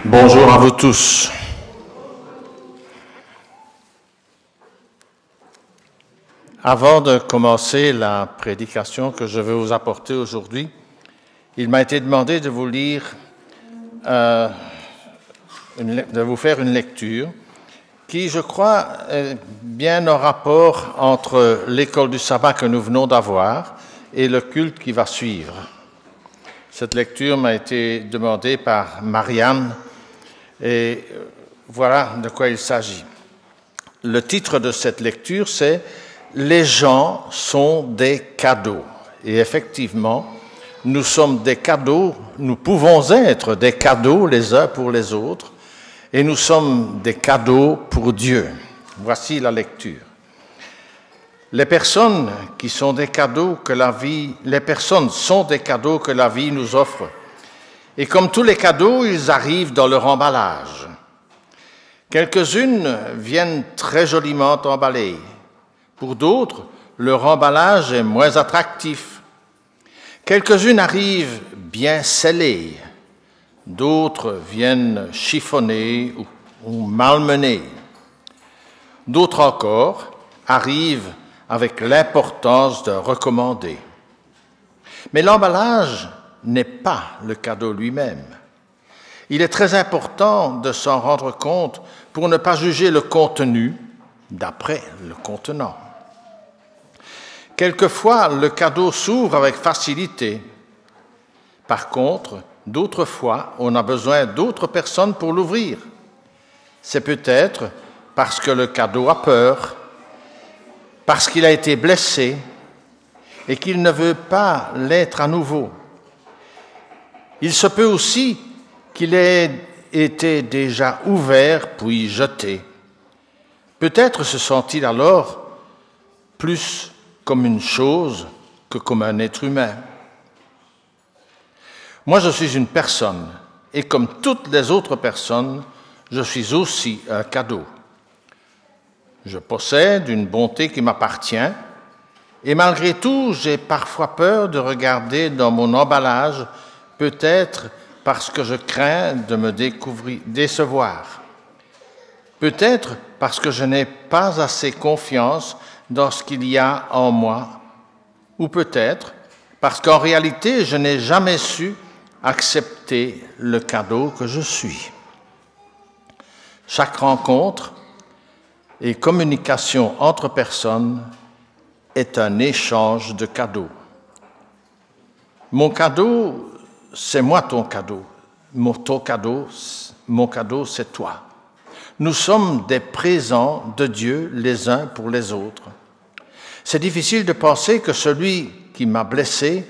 Bonjour à vous tous. Avant de commencer la prédication que je vais vous apporter aujourd'hui, il m'a été demandé de vous lire, de vous faire une lecture qui, je crois, est bien en rapport entre l'école du sabbat que nous venons d'avoir et le culte qui va suivre. Cette lecture m'a été demandée par Marianne et voilà de quoi il s'agit. Le titre de cette lecture, c'est « Les gens sont des cadeaux ». Et effectivement, nous sommes des cadeaux, nous pouvons être des cadeaux les uns pour les autres, et nous sommes des cadeaux pour Dieu. Voici la lecture. Les personnes sont des cadeaux que la vie nous offre. Et comme tous les cadeaux, ils arrivent dans leur emballage. Quelques-unes viennent très joliment emballées. Pour d'autres, leur emballage est moins attractif. Quelques-unes arrivent bien scellées. D'autres viennent chiffonnées ou malmenées. D'autres encore arrivent avec l'importance de recommander. Mais l'emballage n'est pas le cadeau lui-même. Il est très important de s'en rendre compte pour ne pas juger le contenu d'après le contenant. Quelquefois, le cadeau s'ouvre avec facilité. Par contre, d'autres fois, on a besoin d'autres personnes pour l'ouvrir. C'est peut-être parce que le cadeau a peur, parce qu'il a été blessé et qu'il ne veut pas l'être à nouveau. Il se peut aussi qu'il ait été déjà ouvert puis jeté. Peut-être se sent-il alors plus comme une chose que comme un être humain. Moi, je suis une personne, et comme toutes les autres personnes, je suis aussi un cadeau. Je possède une bonté qui m'appartient, et malgré tout, j'ai parfois peur de regarder dans mon emballage, peut-être parce que je crains de me décevoir. Peut-être parce que je n'ai pas assez confiance dans ce qu'il y a en moi, ou peut-être parce qu'en réalité, je n'ai jamais su accepter le cadeau que je suis. Chaque rencontre et communication entre personnes est un échange de cadeaux. Mon cadeau, c'est moi ton cadeau. Mon cadeau, c'est toi. Nous sommes des présents de Dieu les uns pour les autres. C'est difficile de penser que celui qui m'a blessé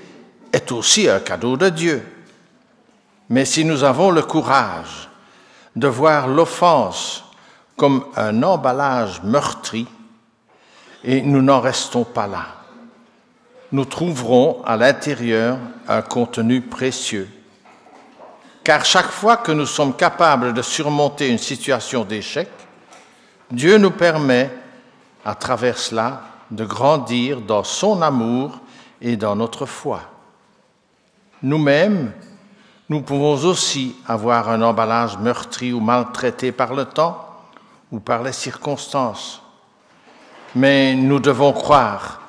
est aussi un cadeau de Dieu. Mais si nous avons le courage de voir l'offense comme un emballage meurtri, et nous n'en restons pas là, nous trouverons à l'intérieur un contenu précieux. Car chaque fois que nous sommes capables de surmonter une situation d'échec, Dieu nous permet, à travers cela, de grandir dans son amour et dans notre foi. Nous-mêmes, nous pouvons aussi avoir un emballage meurtri ou maltraité par le temps ou par les circonstances. Mais nous devons croire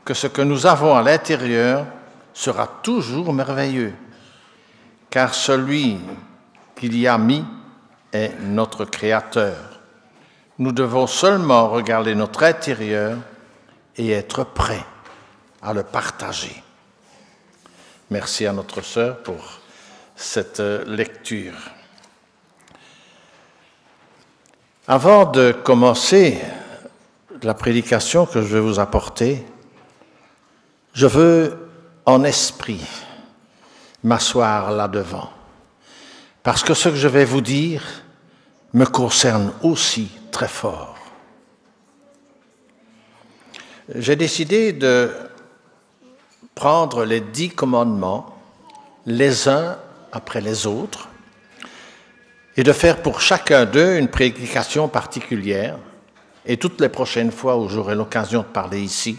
que ce que nous avons à l'intérieur sera toujours merveilleux, car celui qu'il y a mis est notre Créateur. Nous devons seulement regarder notre intérieur et être prêts à le partager. Merci à notre sœur pour cette lecture. Avant de commencer la prédication que je vais vous apporter, je veux en esprit m'asseoir là-devant, parce que ce que je vais vous dire me concerne aussi très fort. J'ai décidé de prendre les 10 commandements, les uns après les autres, et de faire pour chacun d'eux une prédication particulière. Et toutes les prochaines fois où j'aurai l'occasion de parler ici,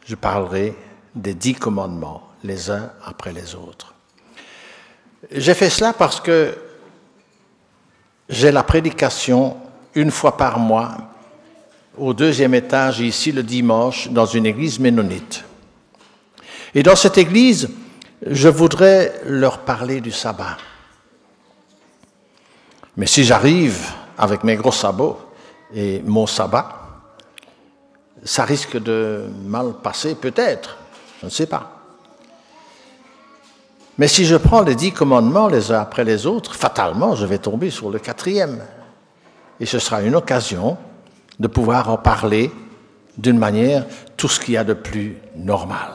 je parlerai des 10 commandements, les uns après les autres. J'ai fait cela parce que j'ai la prédication une fois par mois au 2e étage, ici le dimanche, dans une église ménonite. Et dans cette église, je voudrais leur parler du sabbat. Mais si j'arrive avec mes gros sabots et mon sabbat, ça risque de mal passer peut-être, je ne sais pas. Mais si je prends les 10 commandements les uns après les autres, fatalement, je vais tomber sur le 4e. Et ce sera une occasion de pouvoir en parler d'une manière tout ce qu'il y a de plus normal.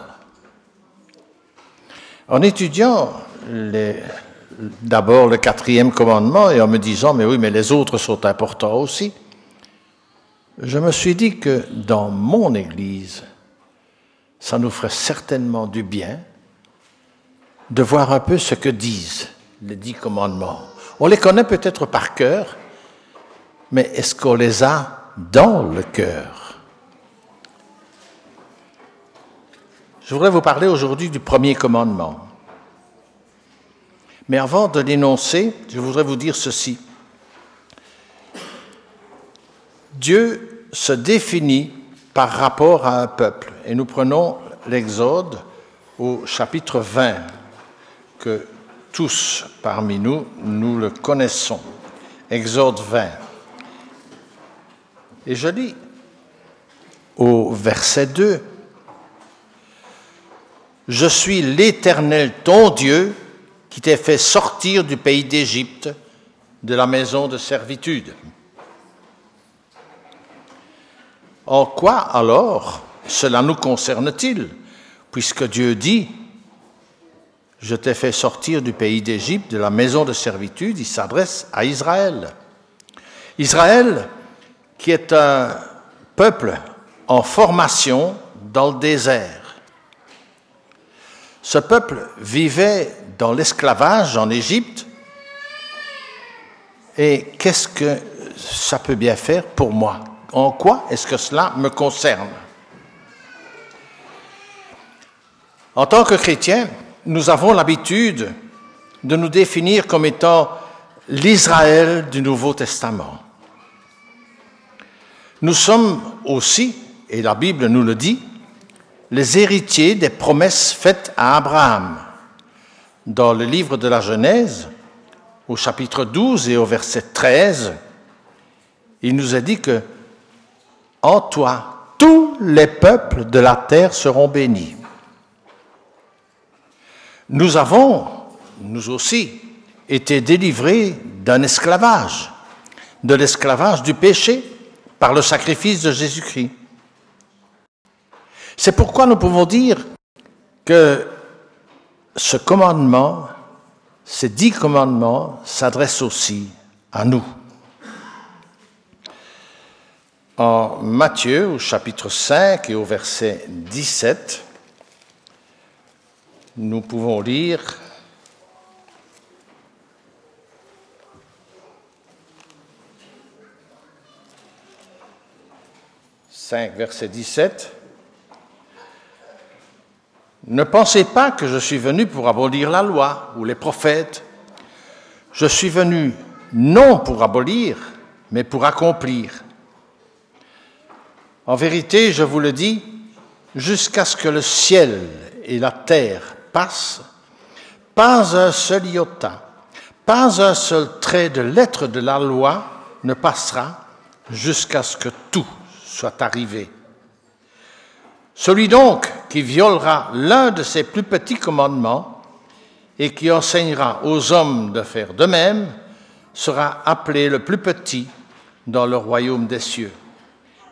En étudiant d'abord le 4e commandement et en me disant, mais oui, mais les autres sont importants aussi, je me suis dit que dans mon Église, ça nous ferait certainement du bien de voir un peu ce que disent les 10 commandements. On les connaît peut-être par cœur, mais est-ce qu'on les a dans le cœur? Je voudrais vous parler aujourd'hui du 1er commandement. Mais avant de l'énoncer, je voudrais vous dire ceci. Dieu se définit par rapport à un peuple. Et nous prenons l'Exode au chapitre 20, que tous parmi nous, nous le connaissons. Exode 20. Et je lis au verset 2. « Je suis l'Éternel, ton Dieu, qui t'ai fait sortir du pays d'Égypte, de la maison de servitude. » En quoi alors cela nous concerne-t-il, puisque Dieu dit « Je t'ai fait sortir du pays d'Égypte, de la maison de servitude », il s'adresse à Israël. Israël, qui est un peuple en formation dans le désert. Ce peuple vivait dans l'esclavage en Égypte. Et qu'est-ce que ça peut bien faire pour moi? En quoi est-ce que cela me concerne? En tant que chrétiens, nous avons l'habitude de nous définir comme étant l'Israël du Nouveau Testament. Nous sommes aussi, et la Bible nous le dit, les héritiers des promesses faites à Abraham. Dans le livre de la Genèse, au chapitre 12 et au verset 13, il nous est dit que « En toi, tous les peuples de la terre seront bénis. » Nous avons, nous aussi, été délivrés d'un esclavage, de l'esclavage du péché, par le sacrifice de Jésus-Christ. C'est pourquoi nous pouvons dire que ce commandement, ces 10 commandements, s'adressent aussi à nous. En Matthieu, au chapitre 5 et au verset 17, nous pouvons lire verset 17. « Ne pensez pas que je suis venu pour abolir la loi ou les prophètes. Je suis venu non pour abolir, mais pour accomplir. En vérité, je vous le dis, jusqu'à ce que le ciel et la terre passent, pas un seul iota, pas un seul trait de lettre de la loi ne passera jusqu'à ce que tout soit arrivé. Celui donc qui violera l'un de ces plus petits commandements et qui enseignera aux hommes de faire de même sera appelé le plus petit dans le royaume des cieux.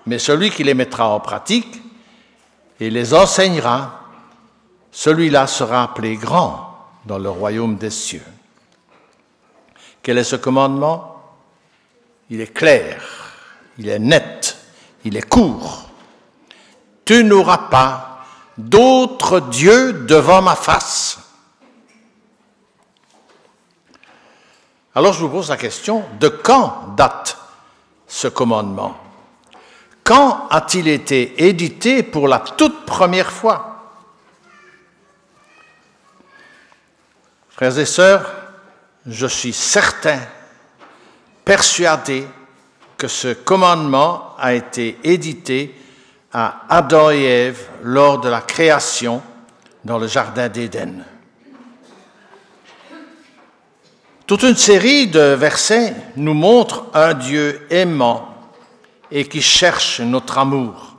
Mais celui qui les mettra en pratique et les enseignera, celui-là sera appelé grand dans le royaume des cieux. » Quel est ce commandement? Il est clair, il est net, il est court. « Tu n'auras pas d'autre Dieu devant ma face. » Alors je vous pose la question, de quand date ce commandement? Quand a-t-il été édité pour la toute première fois? Frères et sœurs, je suis certain, persuadé que ce commandement a été édité à Adam et Ève lors de la création dans le jardin d'Éden. Toute une série de versets nous montre un Dieu aimant et qui cherche notre amour.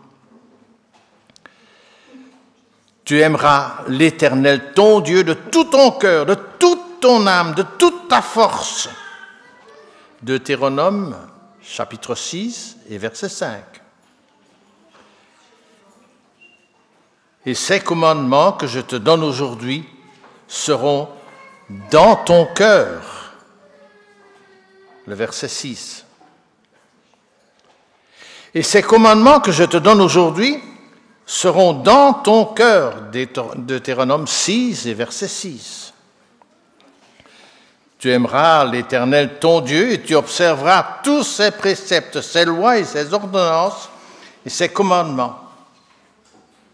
Tu aimeras l'Éternel, ton Dieu, de tout ton cœur, de toute ton âme, de toute ta force. Deutéronome, chapitre 6 et verset 5. Et ces commandements que je te donne aujourd'hui seront dans ton cœur. Le verset 6. Et ces commandements que je te donne aujourd'hui seront dans ton cœur. Deutéronome 6 et verset 6. Tu aimeras l'Éternel ton Dieu et tu observeras tous ses préceptes, ses lois et ses ordonnances et ses commandements.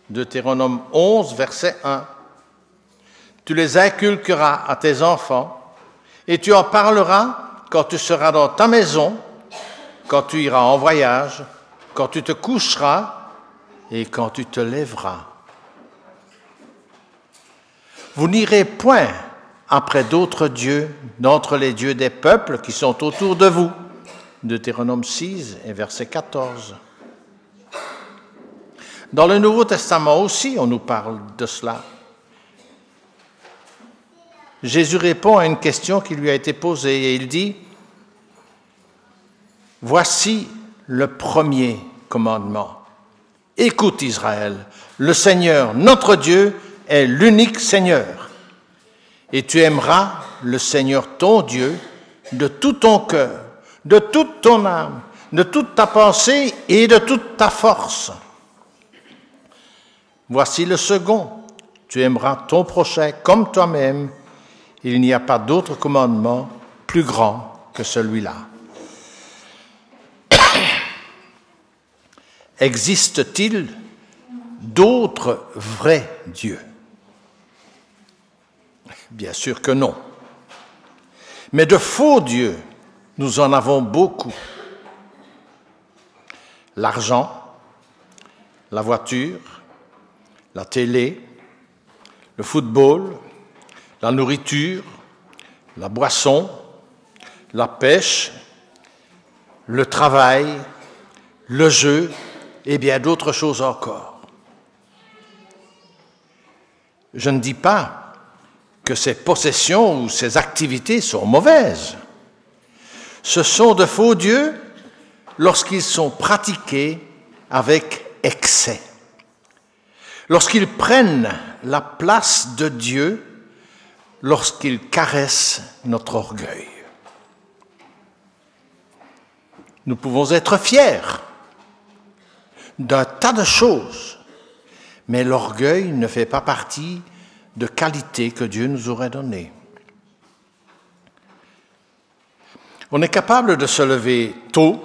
Deutéronome 11, verset 1. Tu les inculqueras à tes enfants et tu en parleras quand tu seras dans ta maison, quand tu iras en voyage, quand tu te coucheras et quand tu te lèveras. Vous n'irez point après d'autres dieux, d'entre les dieux des peuples qui sont autour de vous. Deutéronome 6 et verset 14. Dans le Nouveau Testament aussi, on nous parle de cela. Jésus répond à une question qui lui a été posée et il dit « Voici le premier commandement. Écoute Israël, le Seigneur, notre Dieu, est l'unique Seigneur. Et tu aimeras le Seigneur ton Dieu de tout ton cœur, de toute ton âme, de toute ta pensée et de toute ta force. Voici le second, tu aimeras ton prochain comme toi-même. Il n'y a pas d'autre commandement plus grand que celui-là. » Existe-t-il d'autres vrais dieux? Bien sûr que non. Mais de faux dieux, nous en avons beaucoup. L'argent, la voiture, la télé, le football, la nourriture, la boisson, la pêche, le travail, le jeu et bien d'autres choses encore. Je ne dis pas que ces possessions ou ces activités sont mauvaises. Ce sont de faux dieux lorsqu'ils sont pratiqués avec excès. Lorsqu'ils prennent la place de Dieu, lorsqu'ils caressent notre orgueil. Nous pouvons être fiers d'un tas de choses, mais l'orgueil ne fait pas partie de qualités que Dieu nous aurait données. On est capable de se lever tôt,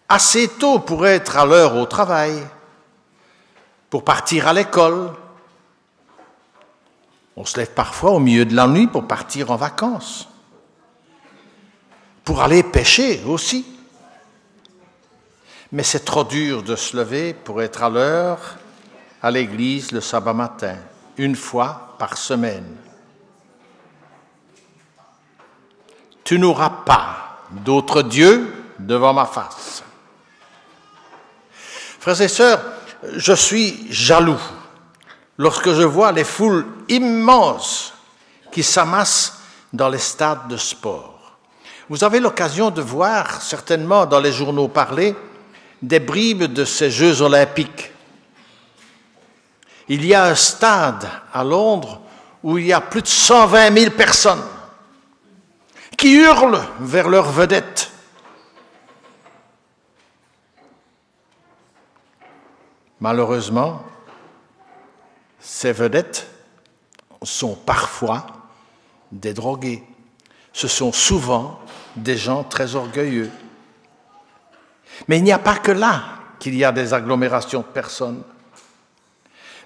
assez tôt pour être à l'heure au travail, pour partir à l'école. On se lève parfois au milieu de la nuit pour partir en vacances, pour aller pêcher aussi. Mais c'est trop dur de se lever pour être à l'heure à l'église le sabbat matin, une fois par semaine. Tu n'auras pas d'autre Dieu devant ma face. Frères et sœurs, je suis jaloux lorsque je vois les foules immenses qui s'amassent dans les stades de sport. Vous avez l'occasion de voir, certainement dans les journaux parlés, des bribes de ces Jeux olympiques. Il y a un stade à Londres où il y a plus de 120 000 personnes qui hurlent vers leurs vedettes. Malheureusement, ces vedettes sont parfois des drogués. Ce sont souvent des gens très orgueilleux. Mais il n'y a pas que là qu'il y a des agglomérations de personnes.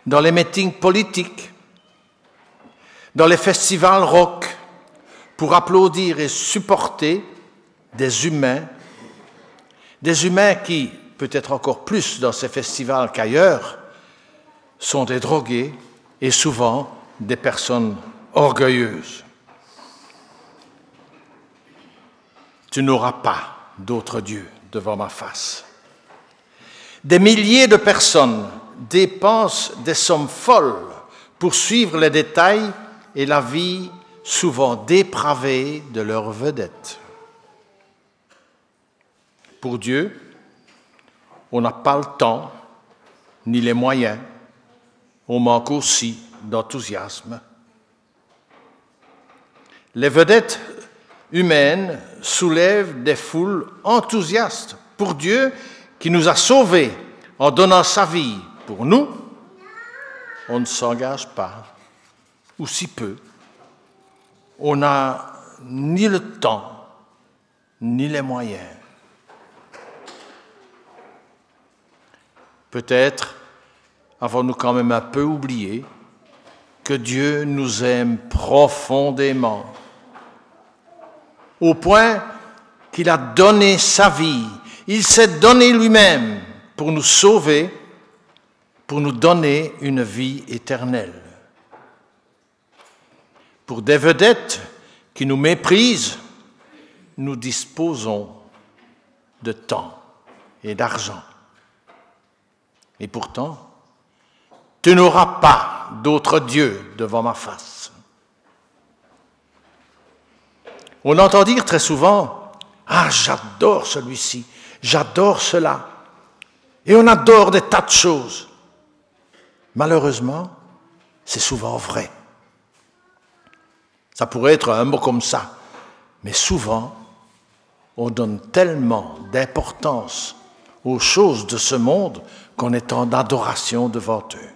Dans les meetings politiques, dans les festivals rock, pour applaudir et supporter des humains qui, peut-être encore plus dans ces festivals qu'ailleurs, sont des drogués et souvent des personnes orgueilleuses. Tu n'auras pas d'autre Dieu devant ma face. Des milliers de personnes dépensent des sommes folles pour suivre les détails et la vie souvent dépravée de leurs vedettes. Pour Dieu, on n'a pas le temps ni les moyens, on manque aussi d'enthousiasme. Les vedettes humaines soulèvent des foules enthousiastes pour Dieu qui nous a sauvés en donnant sa vie pour nous. On ne s'engage pas, ou si peu. On n'a ni le temps, ni les moyens. Peut-être avons-nous quand même un peu oublié que Dieu nous aime profondément, au point qu'il a donné sa vie. Il s'est donné lui-même pour nous sauver, pour nous donner une vie éternelle. Pour des vedettes qui nous méprisent, nous disposons de temps et d'argent. Et pourtant, tu n'auras pas d'autre Dieu devant ma face. On entend dire très souvent, « Ah, j'adore celui-ci, j'adore cela. » Et on adore des tas de choses. Malheureusement, c'est souvent vrai. Ça pourrait être un mot comme ça, mais souvent, on donne tellement d'importance aux choses de ce monde qu'on est en adoration devant eux.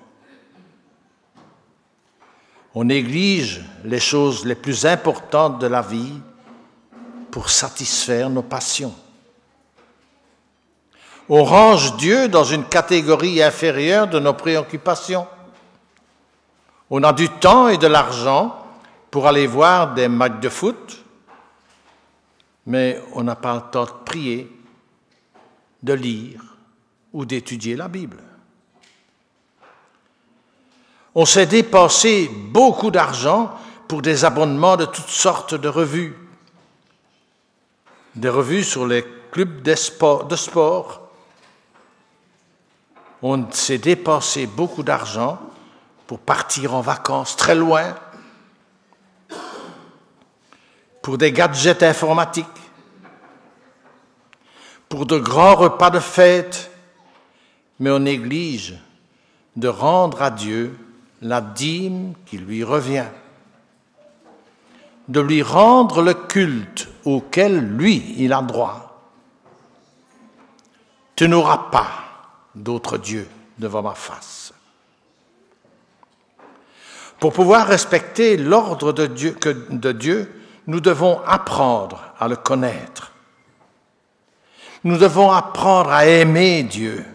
On néglige les choses les plus importantes de la vie pour satisfaire nos passions. On range Dieu dans une catégorie inférieure de nos préoccupations. On a du temps et de l'argent pour aller voir des matchs de foot, mais on n'a pas le temps de prier, de lire ou d'étudier la Bible. On s'est dépensé beaucoup d'argent pour des abonnements de toutes sortes de revues. Des revues sur les clubs de sport. On s'est dépensé beaucoup d'argent pour partir en vacances très loin, pour des gadgets informatiques, pour de grands repas de fête, mais on néglige de rendre à Dieu la dîme qui lui revient, de lui rendre le culte auquel lui, il a droit. Tu n'auras pas d'autre Dieu devant ma face. Pour pouvoir respecter l'ordre de Dieu, nous devons apprendre à le connaître. Nous devons apprendre à aimer Dieu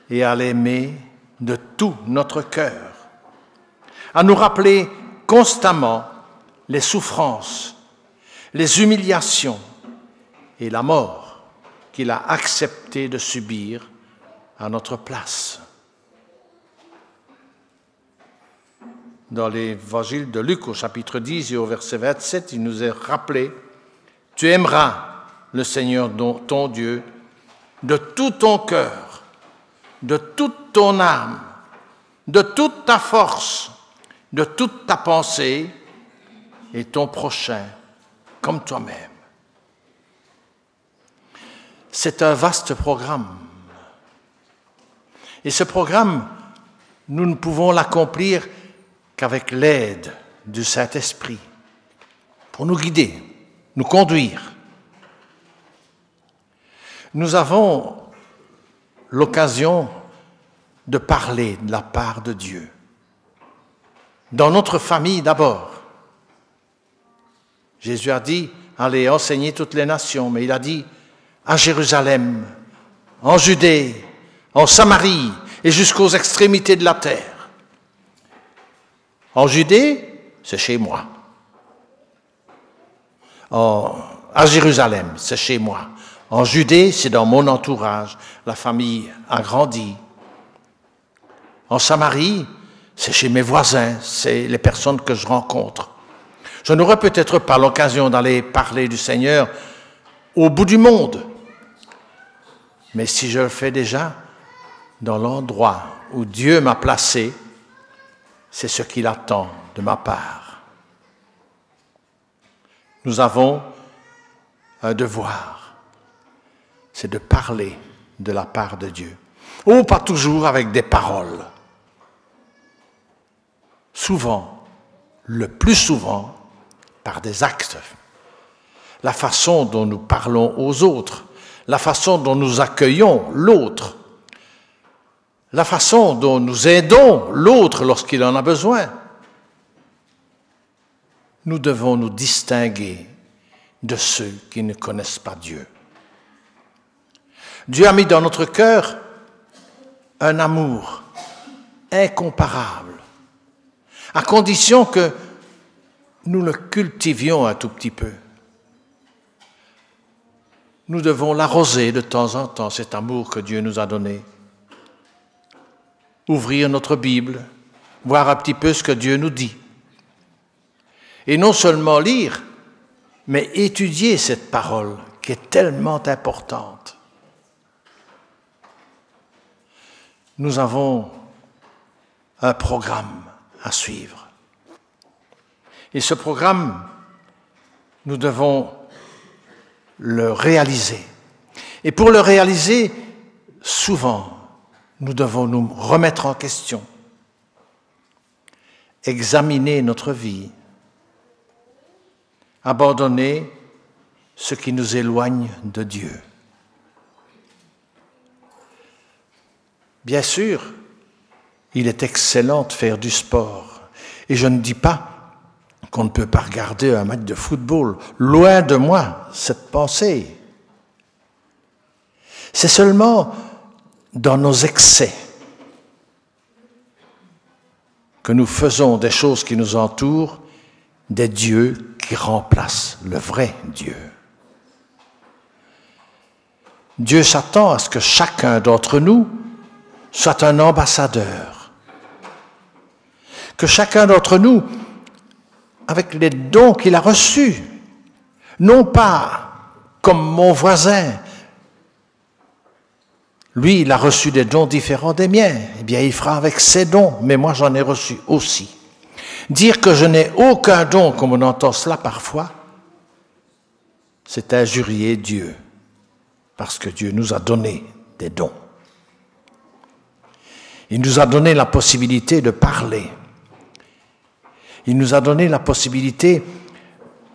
et à l'aimer de tout notre cœur, à nous rappeler constamment les souffrances, les humiliations et la mort qu'il a accepté de subir à notre place. Dans l'évangile de Luc, au chapitre 10 et au verset 27, il nous est rappelé « Tu aimeras le Seigneur ton Dieu de tout ton cœur, de toute ton âme, de toute ta force, de toute ta pensée, et ton prochain comme toi-même. » C'est un vaste programme. Et ce programme, nous ne pouvons l'accomplir qu'avec l'aide du Saint-Esprit, pour nous guider, nous conduire. Nous avons l'occasion de parler de la part de Dieu. Dans notre famille d'abord. Jésus a dit, allez enseigner toutes les nations, mais il a dit, à Jérusalem, en Judée, en Samarie et jusqu'aux extrémités de la terre. En Judée, c'est chez moi. À Jérusalem, c'est chez moi. En Judée, c'est dans mon entourage. La famille a grandi. En Samarie, c'est chez mes voisins, c'est les personnes que je rencontre. Je n'aurai peut-être pas l'occasion d'aller parler du Seigneur au bout du monde. Mais si je le fais déjà, dans l'endroit où Dieu m'a placé, c'est ce qu'il attend de ma part. Nous avons un devoir, c'est de parler de la part de Dieu. Ou pas toujours avec des paroles. Souvent, le plus souvent, par des actes. La façon dont nous parlons aux autres, la façon dont nous accueillons l'autre, la façon dont nous aidons l'autre lorsqu'il en a besoin. Nous devons nous distinguer de ceux qui ne connaissent pas Dieu. Dieu a mis dans notre cœur un amour incomparable, à condition que nous le cultivions un tout petit peu. Nous devons l'arroser de temps en temps, cet amour que Dieu nous a donné. Ouvrir notre Bible, voir un petit peu ce que Dieu nous dit. Et non seulement lire, mais étudier cette parole qui est tellement importante. Nous avons un programme à suivre. Et ce programme, nous devons le réaliser. Et pour le réaliser, souvent, nous devons nous remettre en question, examiner notre vie, abandonner ce qui nous éloigne de Dieu. Bien sûr, il est excellent de faire du sport. Et je ne dis pas qu'on ne peut pas regarder un match de football. Loin de moi, cette pensée. C'est seulement dans nos excès que nous faisons des choses qui nous entourent, des dieux qui remplacent le vrai Dieu. Dieu s'attend à ce que chacun d'entre nous soit un ambassadeur. Que chacun d'entre nous, avec les dons qu'il a reçus, non pas comme mon voisin, lui, il a reçu des dons différents des miens, eh bien, il fera avec ses dons, mais moi, j'en ai reçu aussi. Dire que je n'ai aucun don, comme on entend cela parfois, c'est injurier Dieu, parce que Dieu nous a donné des dons. Il nous a donné la possibilité de parler. Il nous a donné la possibilité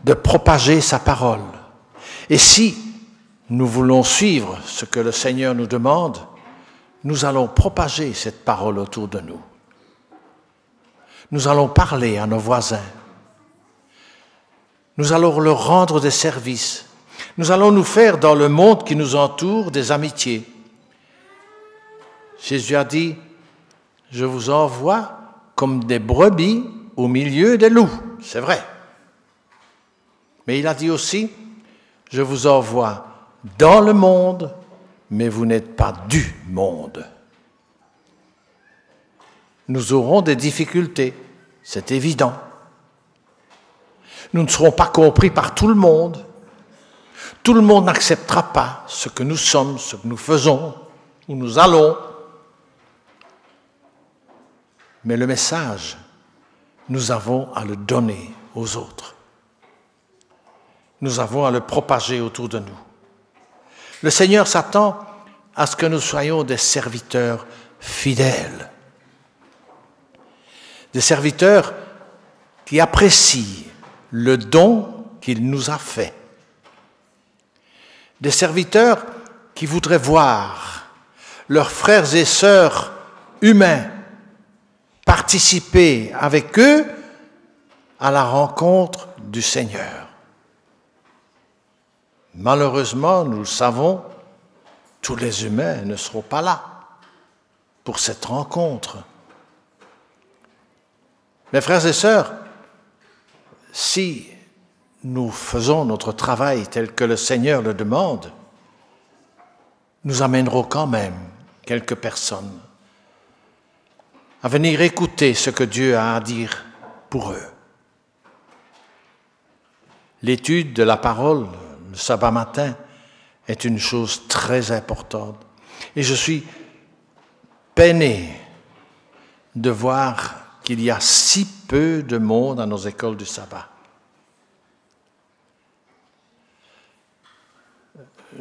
de propager sa parole. Et si nous voulons suivre ce que le Seigneur nous demande, nous allons propager cette parole autour de nous. Nous allons parler à nos voisins. Nous allons leur rendre des services. Nous allons nous faire dans le monde qui nous entoure des amitiés. Jésus a dit, « Je vous envoie comme des brebis au milieu des loups. » C'est vrai. Mais il a dit aussi, « Je vous envoie dans le monde, mais vous n'êtes pas du monde. » Nous aurons des difficultés, c'est évident. Nous ne serons pas compris par tout le monde. Tout le monde n'acceptera pas ce que nous sommes, ce que nous faisons, où nous allons. Mais le message, nous avons à le donner aux autres. Nous avons à le propager autour de nous. Le Seigneur s'attend à ce que nous soyons des serviteurs fidèles. Des serviteurs qui apprécient le don qu'il nous a fait. Des serviteurs qui voudraient voir leurs frères et sœurs humains participer avec eux à la rencontre du Seigneur. Malheureusement, nous le savons, tous les humains ne seront pas là pour cette rencontre. Mes frères et sœurs, si nous faisons notre travail tel que le Seigneur le demande, nous amènerons quand même quelques personnes à venir écouter ce que Dieu a à dire pour eux. L'étude de la parole, le sabbat matin, est une chose très importante. Et je suis peiné de voir qu'il y a si peu de monde à nos écoles du sabbat.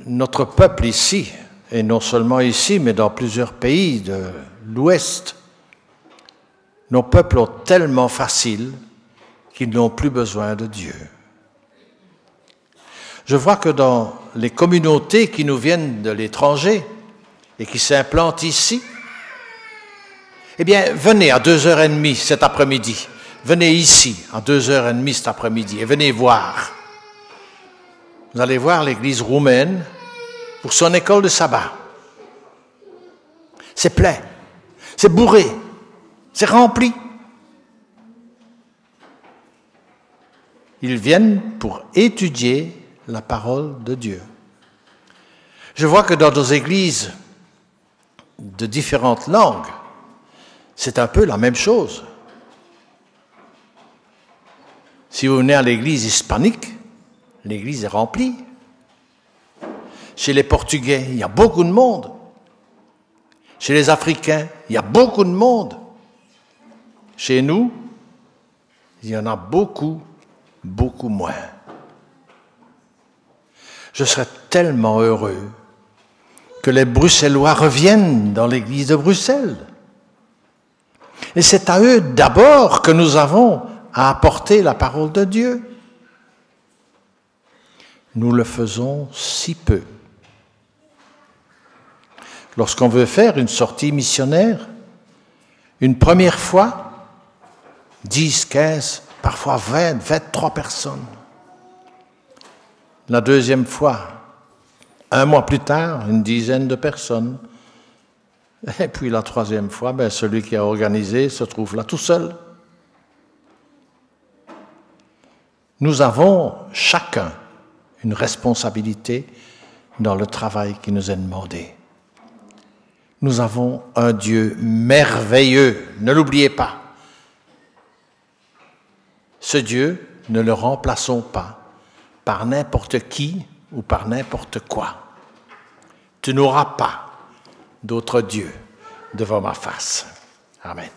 Notre peuple ici, et non seulement ici, mais dans plusieurs pays de l'Ouest, nos peuples ont tellement facile qu'ils n'ont plus besoin de Dieu. Je vois que dans les communautés qui nous viennent de l'étranger et qui s'implantent ici, eh bien, venez à 2h30 cet après-midi. Venez ici à 2h30 cet après-midi et venez voir. Vous allez voir l'église roumaine pour son école de sabbat. C'est plein, c'est bourré, c'est rempli. Ils viennent pour étudier la parole de Dieu. Je vois que dans nos églises de différentes langues, c'est un peu la même chose. Si vous venez à l'église hispanique, l'église est remplie. Chez les Portugais, il y a beaucoup de monde. Chez les Africains, il y a beaucoup de monde. Chez nous, il y en a beaucoup, beaucoup moins. Je serais tellement heureux que les Bruxellois reviennent dans l'église de Bruxelles. Et c'est à eux d'abord que nous avons à apporter la parole de Dieu. Nous le faisons si peu. Lorsqu'on veut faire une sortie missionnaire, une première fois, 10, 15, parfois 20, 23 personnes. La deuxième fois, un mois plus tard, une dizaine de personnes. Et puis la troisième fois, celui qui a organisé se trouve là tout seul. Nous avons chacun une responsabilité dans le travail qui nous est demandé. Nous avons un Dieu merveilleux, ne l'oubliez pas. Ce Dieu, ne le remplaçons pas par n'importe qui ou par n'importe quoi. Tu n'auras pas d'autre Dieu devant ma face. Amen.